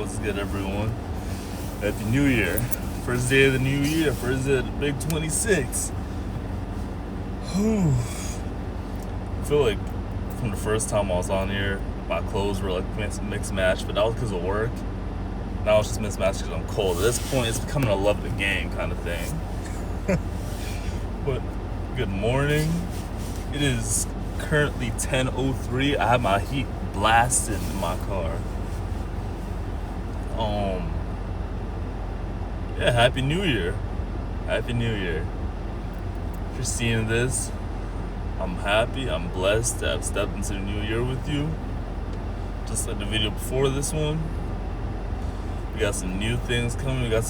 What's good, everyone? Happy New Year. First day of the new year, first day of the big 26. Whew. I feel like from the first time I was on here, my clothes were like mixed match, but that was because of work. Now it's just mismatched because I'm cold. At this point, it's becoming a love the game kind of thing. But good morning. It is currently 10:03. I have my heat blasted in my car. Yeah, Happy New Year. Happy New Year. If you're seeing this, I'm happy, I'm blessed to have stepped into the new year with you. Just like the video before this one. We got some new things coming, we got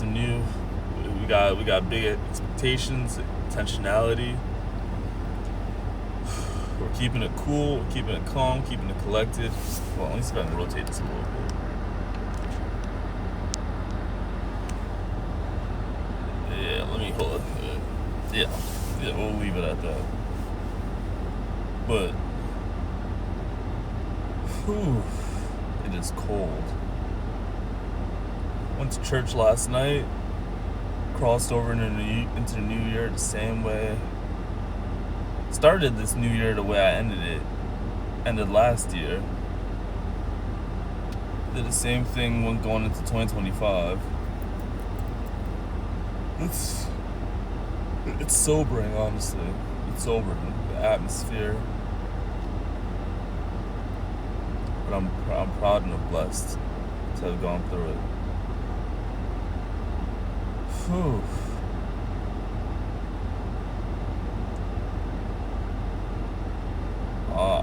big expectations, intentionality. We're keeping it cool, we're keeping it calm, keeping it collected. Well, at least if I can rotate this a little bit. Yeah, let me hold it. Yeah, we'll leave it at that. But, it is cold. Went to church last night, crossed over into the new year the same way. Started this new year the way I ended last year. Did the same thing when going into 2025. It's sobering, honestly. It's sobering, the atmosphere. But I'm proud and blessed to have gone through it. Whew.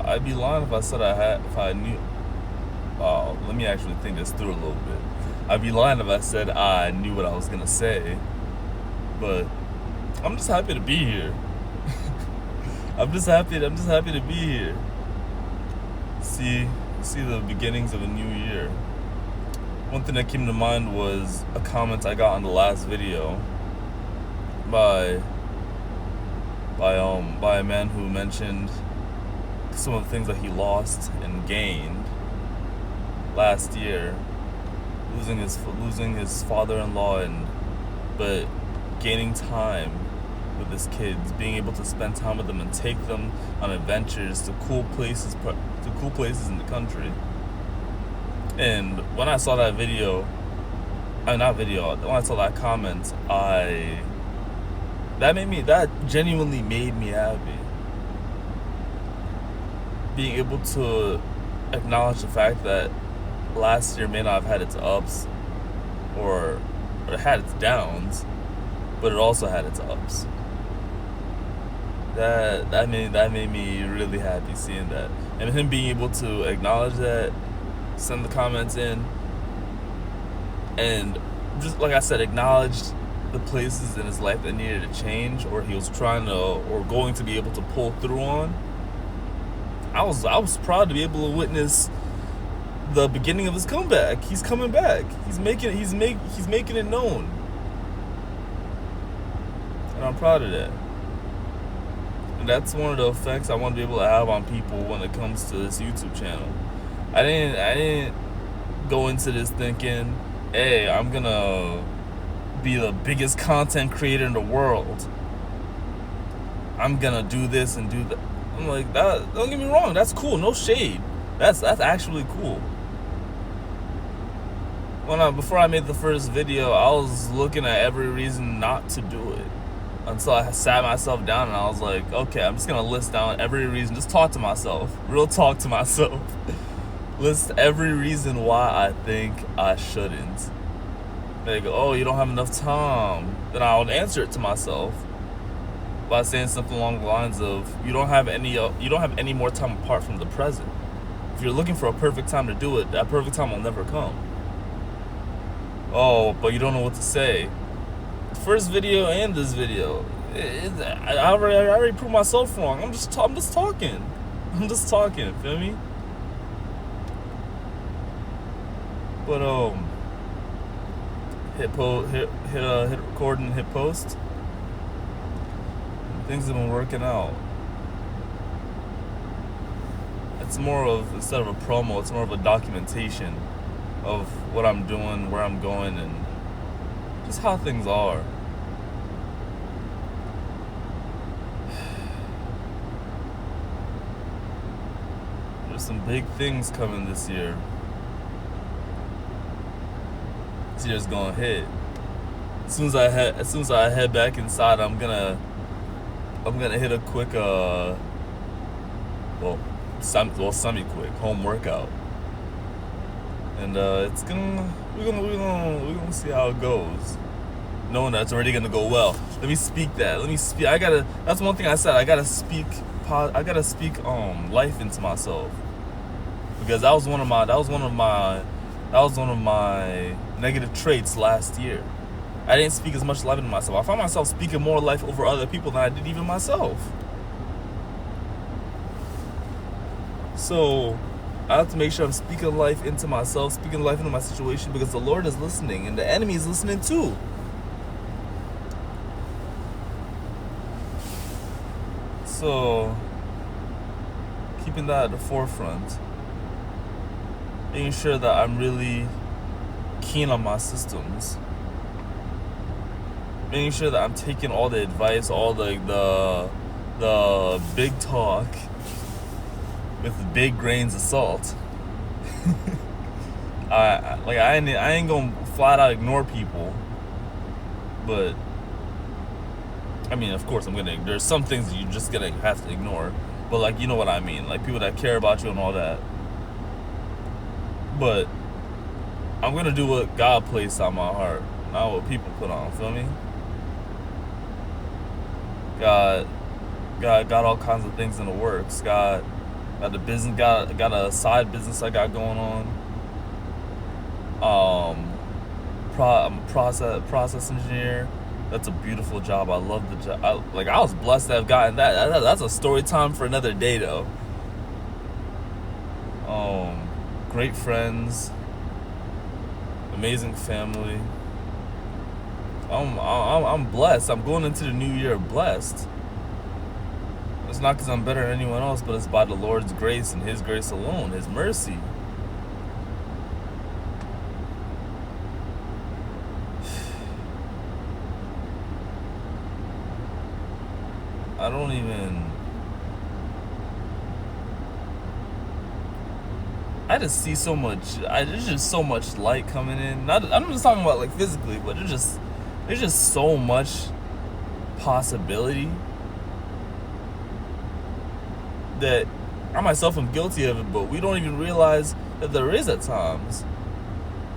I'd be lying if I said if I knew. Let me actually think this through a little bit. I'd be lying if I said I knew what I was gonna say. But I'm just happy to be here. I'm just happy to be here. See the beginnings of a new year. One thing that came to mind was a comment I got on the last video by a man who mentioned some of the things that he lost and gained last year, losing his father-in-law, but gaining time with his kids, being able to spend time with them and take them on adventures to cool places in the country. And when I saw that when I saw that comment, that genuinely made me happy. Being able to acknowledge the fact that last year may not have had its ups or it had its downs, but it also had its ups. That made me really happy seeing that. And him being able to acknowledge that, send the comments in, and just like I said, acknowledged the places in his life that needed to change, or he was going to be able to pull through on. I was proud to be able to witness the beginning of his comeback. He's coming back. He's making it known. And I'm proud of that. And that's one of the effects I want to be able to have on people when it comes to this YouTube channel. I didn't go into this thinking, hey, I'm gonna be the biggest content creator in the world. I'm gonna do this and do that. I'm like, that, don't get me wrong, that's cool, no shade. That's actually cool. Before I made the first video, I was looking at every reason not to do it. Until I sat myself down and I was like, okay, I'm just gonna list down every reason, just talk to myself. Real talk to myself. List every reason why I think I shouldn't. They go, oh, you don't have enough time. Then I would answer it to myself by saying something along the lines of, you don't have any more time apart from the present. If you're looking for a perfect time to do it, that perfect time will never come. Oh, but you don't know what to say. The first video and this video, I already proved myself wrong. I'm just talking. Feel me? But hit record and hit post. Things have been working out. It's more of, instead of a promo, it's more of a documentation of what I'm doing, where I'm going, and just how things are. There's some big things coming this year. This year's gonna hit. As soon as I head back inside, I'm gonna hit a quick semi quick home workout, and we're gonna see how it goes, knowing that it's already gonna go well. Let me speak. That's one thing I said. I gotta speak life into myself, because that was one of my negative traits last year. I didn't speak as much life into myself. I found myself speaking more life over other people than I did even myself. So I have to make sure I'm speaking life into myself, speaking life into my situation, because the Lord is listening and the enemy is listening too. So keeping that at the forefront, making sure that I'm really keen on my systems, making sure that I'm taking all the advice, all the big talk with big grains of salt. I ain't gonna flat out ignore people, but I mean, of course there's some things that you're just gonna have to ignore, but like, you know what I mean, like people that care about you and all that. But I'm gonna do what God placed on my heart, not what people put on. Feel me? God got all kinds of things in the works. Got the business. Got a side business I got going on. I'm a process engineer. That's a beautiful job. I love the job. I was blessed to have gotten that. That's a story time for another day, though. Great friends, amazing family. I'm blessed. I'm going into the new year blessed. It's not because I'm better than anyone else, but it's by the Lord's grace and His grace alone, His mercy. I just see so much. There's just so much light coming in. I'm just talking about like physically, but there's just so much possibility that I myself am guilty of it, but we don't even realize that there is at times.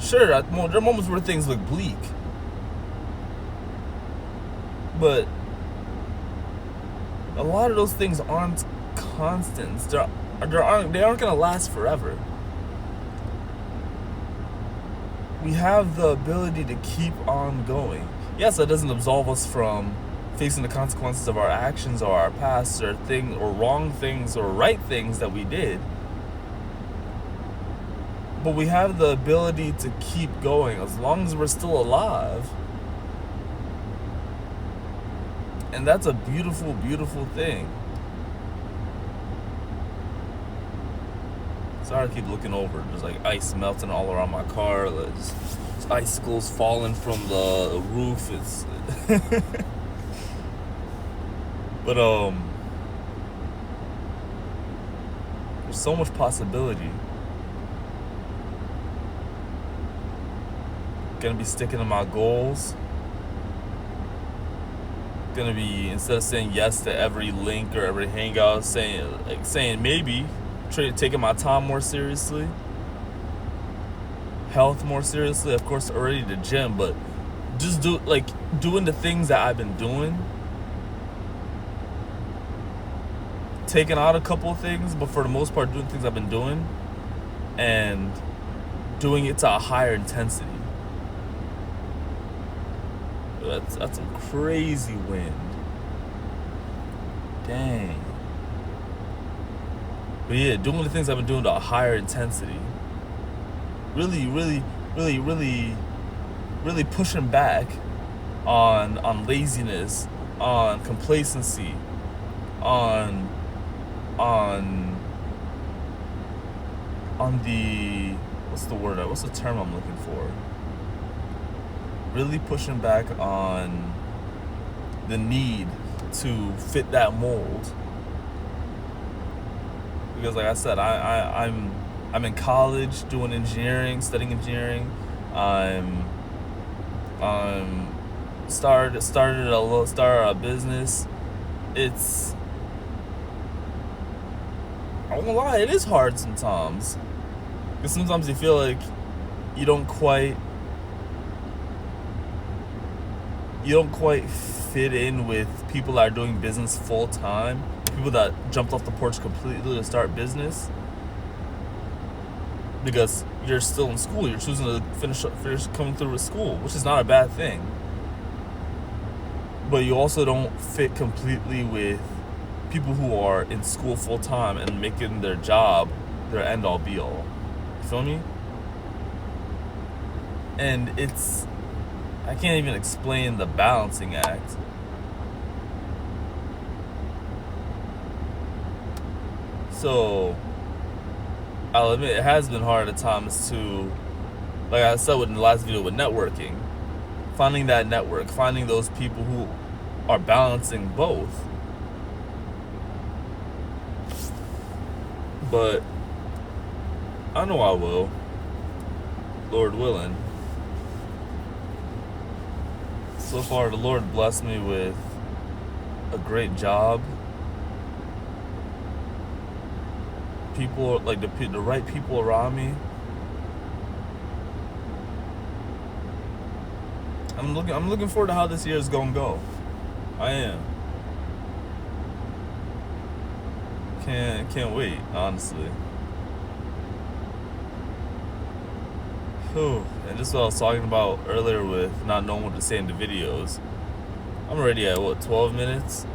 Sure, there are moments where things look bleak, but a lot of those things aren't constants. They aren't gonna last forever. We have the ability to keep on going. Yes, that doesn't absolve us from facing the consequences of our actions or our past or wrong things or right things that we did. But we have the ability to keep going as long as we're still alive. And that's a beautiful, beautiful thing. Sorry, I keep looking over. There's like ice melting all around my car. There's icicles falling from the roof. It's but there's so much possibility. Gonna be sticking to my goals. Gonna be, instead of saying yes to every link or every hangout, saying maybe, taking my time more seriously, health more seriously. Of course, already the gym, but just doing the things that I've been doing, taking out a couple of things, but for the most part doing things I've been doing and doing it to a higher intensity. That's some crazy wind. Dang. But yeah, doing the things I've been doing to a higher intensity. Really pushing back on laziness, on complacency, on the what's the term I'm looking for? Really pushing back on the need to fit that mold. Because like I said, I'm in college doing engineering, studying engineering. I'm started a business. It's, I won't lie, it is hard sometimes. Because sometimes you feel like you don't quite fit in with people that are doing business full time, people that jumped off the porch completely to start business. Because you're still in school, you're choosing to finish coming through with school, which is not a bad thing. But you also don't fit completely with people who are in school full time and making their job their end all be all. You feel me? And I can't even explain the balancing act. So I'll admit it has been hard at times to, like I said in the last video with networking, finding that network, finding those people who are balancing both. But I know I will, Lord willing. So far, the Lord blessed me with a great job. People, like the right people around me. I'm looking forward to how this year is gonna go. I am. Can't wait, honestly. Whew. And just what I was talking about earlier with not knowing what to say in the videos. I'm already at 12 minutes?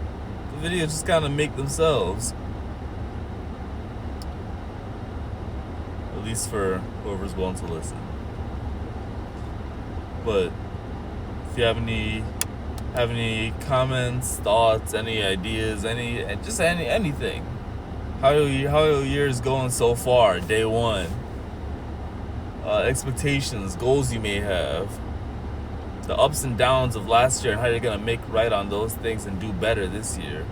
The videos just kind of make themselves. At least for whoever's willing to listen. But if you have any comments, thoughts, any ideas, anything. How your year is going so far, day one. Expectations, goals you may have, the ups and downs of last year, and how you're gonna make right on those things and do better this year.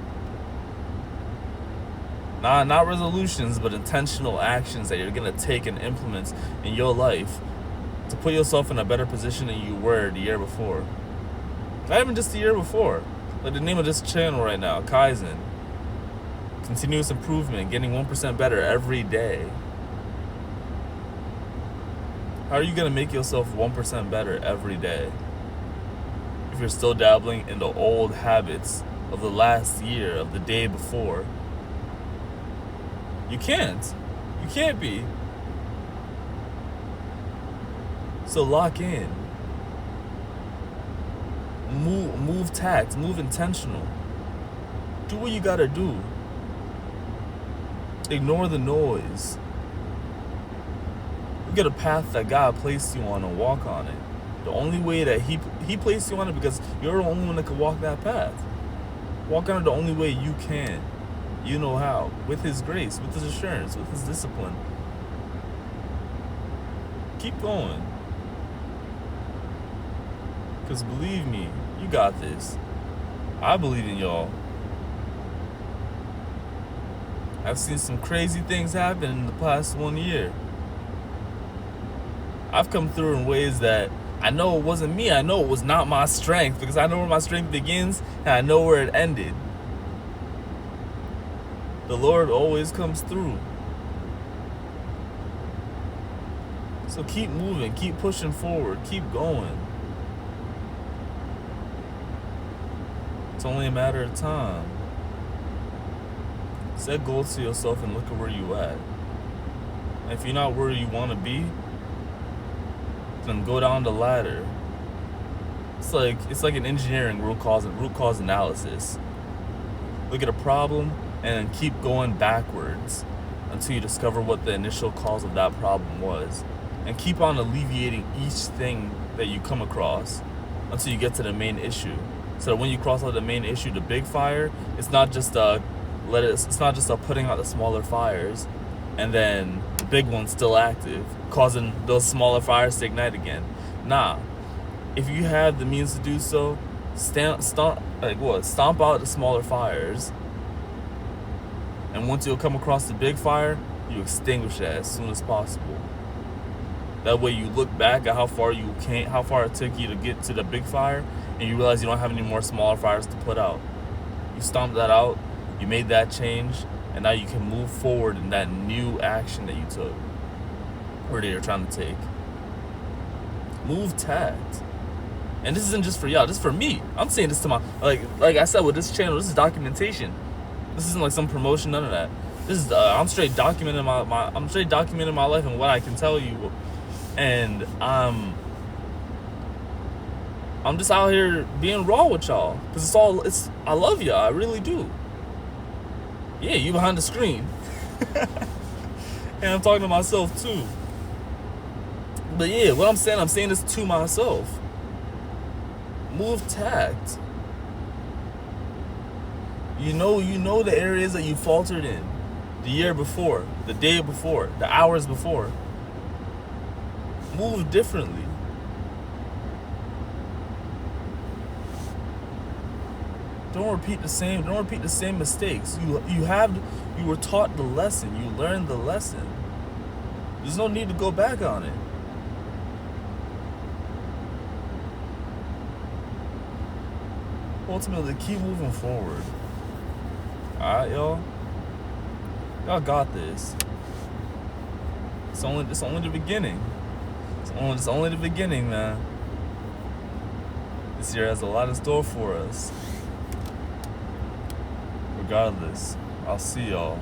Not resolutions, but intentional actions that you're gonna take and implement in your life to put yourself in a better position than you were the year before. Not even just the year before. Like the name of this channel right now, Kaizen. Continuous improvement, getting 1% better every day. How are you gonna make yourself 1% better every day if you're still dabbling in the old habits of the last year, of the day before? You can't. You can't be. So lock in. Move tact, move intentional. Do what you gotta do. Ignore the noise. You get a path that God placed you on and walk on it. The only way that He placed you on it, because you're the only one that can walk that path. Walk on it the only way you can. You know how. With His grace, with His assurance, with His discipline. Keep going. Because believe me, you got this. I believe in y'all. I've seen some crazy things happen in the past 1 year. I've come through in ways that I know it wasn't me. I know it was not my strength, because I know where my strength begins and I know where it ended. The Lord always comes through. So keep moving, keep pushing forward, keep going. It's only a matter of time. Set goals to yourself and look at where you at. And if you're not where you want to be, then go down the ladder. It's like an engineering root cause analysis. Look at a problem and then keep going backwards until you discover what the initial cause of that problem was. And keep on alleviating each thing that you come across until you get to the main issue. So that when you cross out the main issue, the big fire, it's not just putting out the smaller fires and then big one's still active, causing those smaller fires to ignite again. Nah, if you have the means to do so, stomp out the smaller fires, and once you come across the big fire, you extinguish it as soon as possible. That way you look back at how far it took you to get to the big fire, and you realize you don't have any more smaller fires to put out. You stomped that out, you made that change, and now you can move forward in that new action that you took, or that you're trying to take. Move tact. And this isn't just for y'all, this is for me. I'm saying this to my, like I said, with this channel, this is documentation. This isn't like some promotion, none of that. This is I'm straight documenting my life and what I can tell you. And I'm just out here being raw with y'all, because I love y'all, I really do. Yeah, you behind the screen. And I'm talking to myself too. But yeah, what I'm saying this to myself. Move tact. You know the areas that you faltered in the year before, the day before, the hours before. Move differently. Don't repeat the same mistakes. You were taught the lesson. You learned the lesson. There's no need to go back on it. Ultimately, keep moving forward. Alright, y'all? Y'all got this. It's only the beginning. It's only the beginning, man. This year has a lot in store for us. Regardless, I'll see y'all.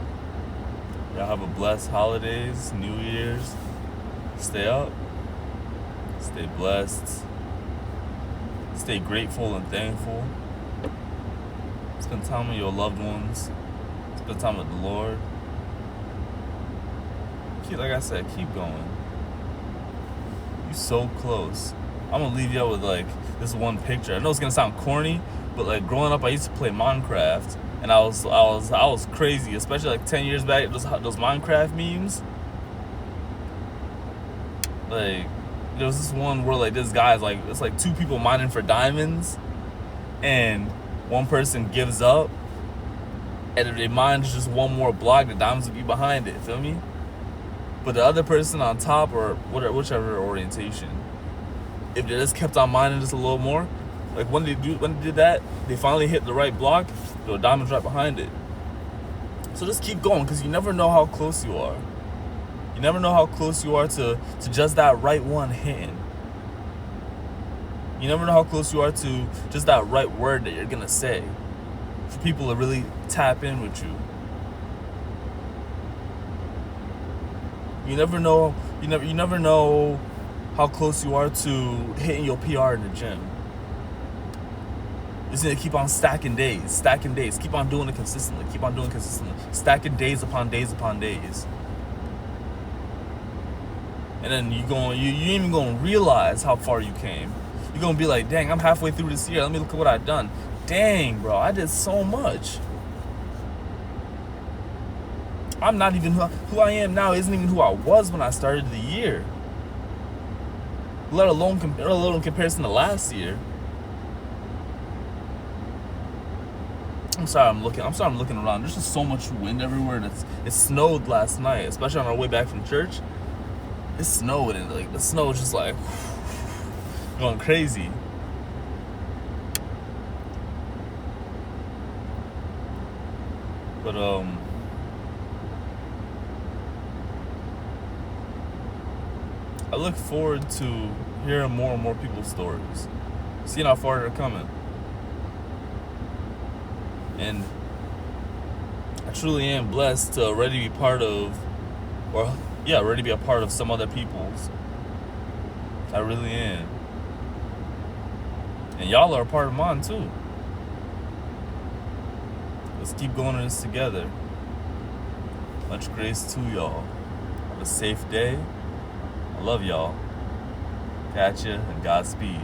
Y'all have a blessed holidays, New Year's. Stay up. Stay blessed. Stay grateful and thankful. Spend time with your loved ones. Spend time with the Lord. Like I said, keep going. You're so close. I'm gonna leave y'all with like this one picture. I know it's gonna sound corny, but like growing up, I used to play Minecraft, and I was crazy, especially like 10 years back. Those Minecraft memes. Like there was this one where like this guy's like, it's like two people mining for diamonds, and one person gives up, and if they mine just one more block, the diamonds will be behind it. Feel me? But the other person on top, or whichever orientation, if they just kept on mining just a little more, like when they did that, they finally hit the right block, the diamond's right behind it. So just keep going, because you never know how close you are. You never know how close you are to just that right one hitting. You never know how close you are to just that right word that you're gonna say for people to really tap in with you. You never know. You never know how close you are to hitting your PR in the gym. You're just gonna keep on stacking days. Keep on doing it consistently. Stacking days upon days upon days. And then you ain't even gonna realize how far you came. You're gonna be like, dang, I'm halfway through this year. Let me look at what I've done. Dang, bro, I did so much. I'm not even who I am now. Isn't even who I was when I started the year. Let alone in comparison to last year. I'm sorry I'm looking around. There's just so much wind everywhere. It snowed last night, especially on our way back from church. It snowed, and like the snow was just like going crazy. But I look forward to hearing more and more people's stories, seeing how far they're coming. And I truly am blessed to already be part of, already be a part of some other people's. I really am. And y'all are a part of mine too. Let's keep going on this together. Much grace to y'all. Have a safe day. I love y'all. Catch ya, and Godspeed.